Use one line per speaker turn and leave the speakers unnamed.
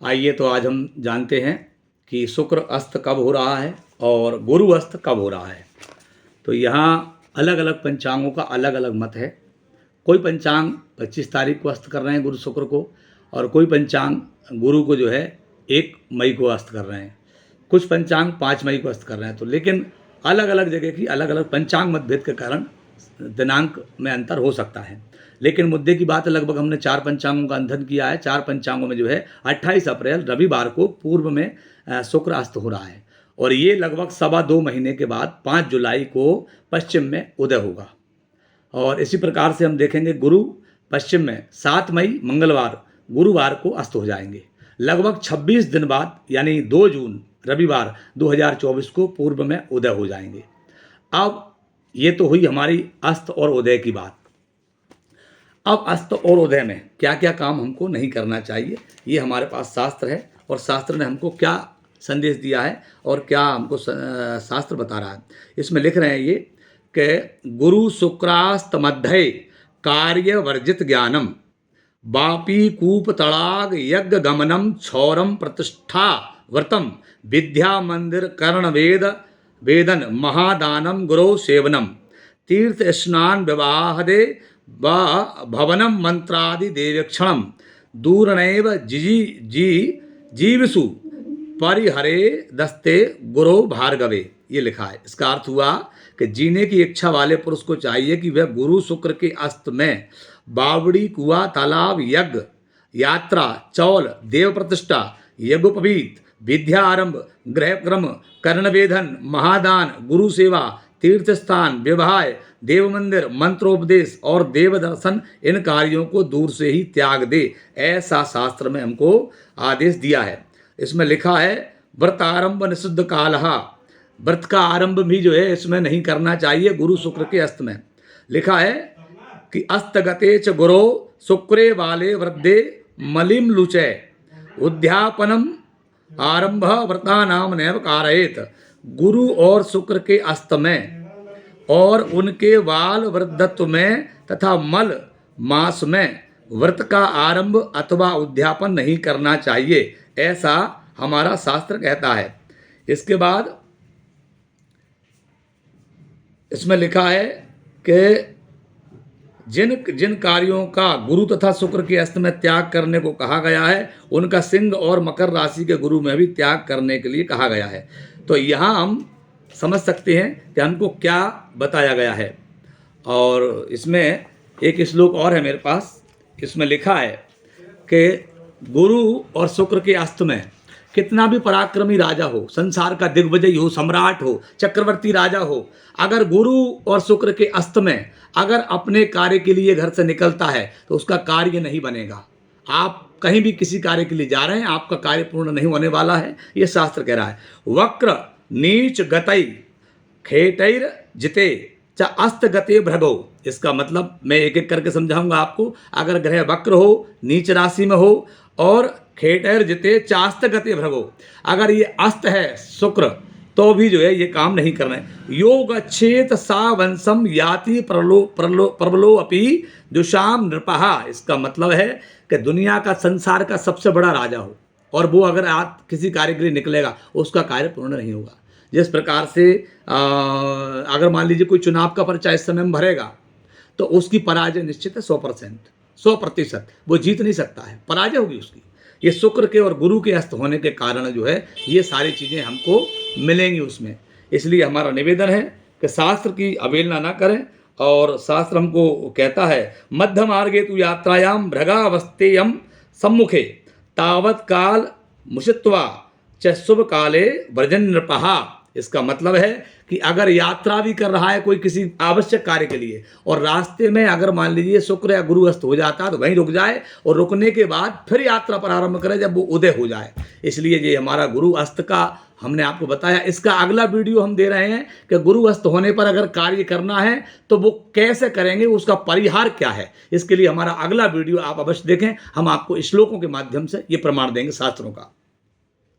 आइए तो आज हम जानते हैं कि शुक्र अस्त कब हो रहा है और गुरु अस्त कब हो रहा है। तो यहाँ अलग अलग पंचांगों का अलग अलग मत है। कोई पंचांग 25 तारीख को अस्त कर रहे हैं गुरु शुक्र को, और कोई पंचांग गुरु को जो है 1 मई को अस्त कर रहे हैं। कुछ पंचांग 5 मई को अस्त कर रहे हैं। तो लेकिन अलग अलग जगह की अलग अलग पंचांग मतभेद के कारण दिनांक में अंतर हो सकता है। लेकिन मुद्दे की बात है, लगभग हमने 4 पंचांगों का अध्ययन किया है। 4 पंचांगों में जो है 28 अप्रैल रविवार को पूर्व में शुक्र अस्त हो रहा है, और ये लगभग 2.25 महीने के बाद 5 जुलाई को पश्चिम में उदय होगा। और इसी प्रकार से हम देखेंगे गुरु पश्चिम में 7 मई मंगलवार गुरुवार को अस्त हो जाएंगे। लगभग 26 दिन बाद यानी 2 जून रविवार 2024 को पूर्व में उदय हो जाएंगे। अब ये तो हुई हमारी अस्त और उदय की बात। अब अस्त और उदय में क्या क्या काम हमको नहीं करना चाहिए, ये हमारे पास शास्त्र है, और शास्त्र ने हमको क्या संदेश दिया है और क्या हमको शास्त्र बता रहा है। इसमें लिख रहे हैं ये कि गुरु शुक्रास्त मध्य कार्य वर्जित ज्ञानम बापी कूप तड़ाग यज्ञ गमनम क्षौरम प्रतिष्ठा व्रतम विद्या मंदिर कर्ण वेद वेदन महादानम गुरु सेवनम तीर्थ स्नान विवाहदे भवनम मंत्रादि देवेक्षणम दूरणैव जीविषु परिहरे दस्ते गुरु भार्गवे। ये लिखा है। इसका अर्थ हुआ कि जीने की इच्छा वाले पुरुष को चाहिए कि वह गुरु शुक्र के अस्त में बावड़ी, कुआं, तालाब, यज्ञ, यात्रा, चौल, देव प्रतिष्ठा, यज्ञोपवीत, विद्या आरंभ, गृह क्रम, कर्णवेधन, महादान, गुरु सेवा, तीर्थ स्थान, विवाह, देव मंदिर, मंत्रोपदेश और देव दर्शन, इन कार्यों को दूर से ही त्याग दे, ऐसा शास्त्र में हमको आदेश दिया है। इसमें लिखा है व्रत आरंभ निषिद्ध कालहा, व्रत का आरंभ भी जो है इसमें नहीं करना चाहिए गुरु शुक्र के अस्त में। लिखा है कि अस्तगते च गुरो शुक्रे वाले वृद्धे मलिम लुचय उद्यापनम आरंभ व्रता नाम नैव कारयेत। गुरु और शुक्र के अस्त में और उनके वाल वृद्धत्व में तथा मल मास में व्रत का आरंभ अथवा उद्यापन नहीं करना चाहिए, ऐसा हमारा शास्त्र कहता है। इसके बाद इसमें लिखा है कि जिन कार्यों का गुरु तथा शुक्र के अस्त में त्याग करने को कहा गया है, उनका सिंह और मकर राशि के गुरु में भी त्याग करने के लिए कहा गया है। तो यहाँ हम समझ सकते हैं कि हमको क्या बताया गया है। और इसमें एक श्लोक और है मेरे पास। इसमें लिखा है कि गुरु और शुक्र के अस्त में कितना भी पराक्रमी राजा हो, संसार का दिग्विजयी हो, सम्राट हो, चक्रवर्ती राजा हो, अगर गुरु और शुक्र के अस्त में अगर अपने कार्य के लिए घर से निकलता है तो उसका कार्य नहीं बनेगा। आप कहीं भी किसी कार्य के लिए जा रहे हैं, आपका कार्य पूर्ण नहीं होने वाला है, ये शास्त्र कह रहा है। वक्र नीच गतई खेटैर जिते च अस्त गते भ्रगो। इसका मतलब मैं एक एक करके समझाऊंगा आपको। अगर ग्रह वक्र हो, नीच राशि में हो, और खेटैर जिते चास्त गते भ्रगो, अगर ये अस्त है शुक्र तो भी जो है ये काम नहीं करना है। योग अच्छेत सा वंशम याति प्रबलो अपि दुशाम नृपहा। इसका मतलब है कि दुनिया का, संसार का सबसे बड़ा राजा हो और वो अगर आप किसी कार्य के लिए निकलेगा, उसका कार्य पूर्ण नहीं होगा। जिस प्रकार से अगर मान लीजिए कोई चुनाव का पर्चा इस समय में भरेगा तो उसकी पराजय निश्चित है 100%, वो जीत नहीं सकता है, पराजय होगी उसकी। ये शुक्र के और गुरु के अस्त होने के कारण जो है ये सारी चीज़ें हमको मिलेंगी उसमें। इसलिए हमारा निवेदन है कि शास्त्र की अवहेलना ना करें। और शास्त्र हमको कहता है मध्य मार्गे तु यात्रायाम भ्रगावस्थेयम सम्मुखे तावत काल मुषित्वा च शुभ काले व्रजन नृपहा। इसका मतलब है कि अगर यात्रा भी कर रहा है कोई किसी आवश्यक कार्य के लिए, और रास्ते में अगर मान लीजिए शुक्र या गुरु अस्त हो जाता है तो वहीं रुक जाए, और रुकने के बाद फिर यात्रा प्रारंभ करे जब वो उदय हो जाए। इसलिए ये हमारा गुरु अस्त का हमने आपको बताया। इसका अगला वीडियो हम दे रहे हैं कि गुरु अस्त होने पर अगर कार्य करना है तो वो कैसे करेंगे, उसका परिहार क्या है। इसके लिए हमारा अगला वीडियो आप अवश्य देखें। हम आपको श्लोकों के माध्यम से ये प्रमाण देंगे शास्त्रों का।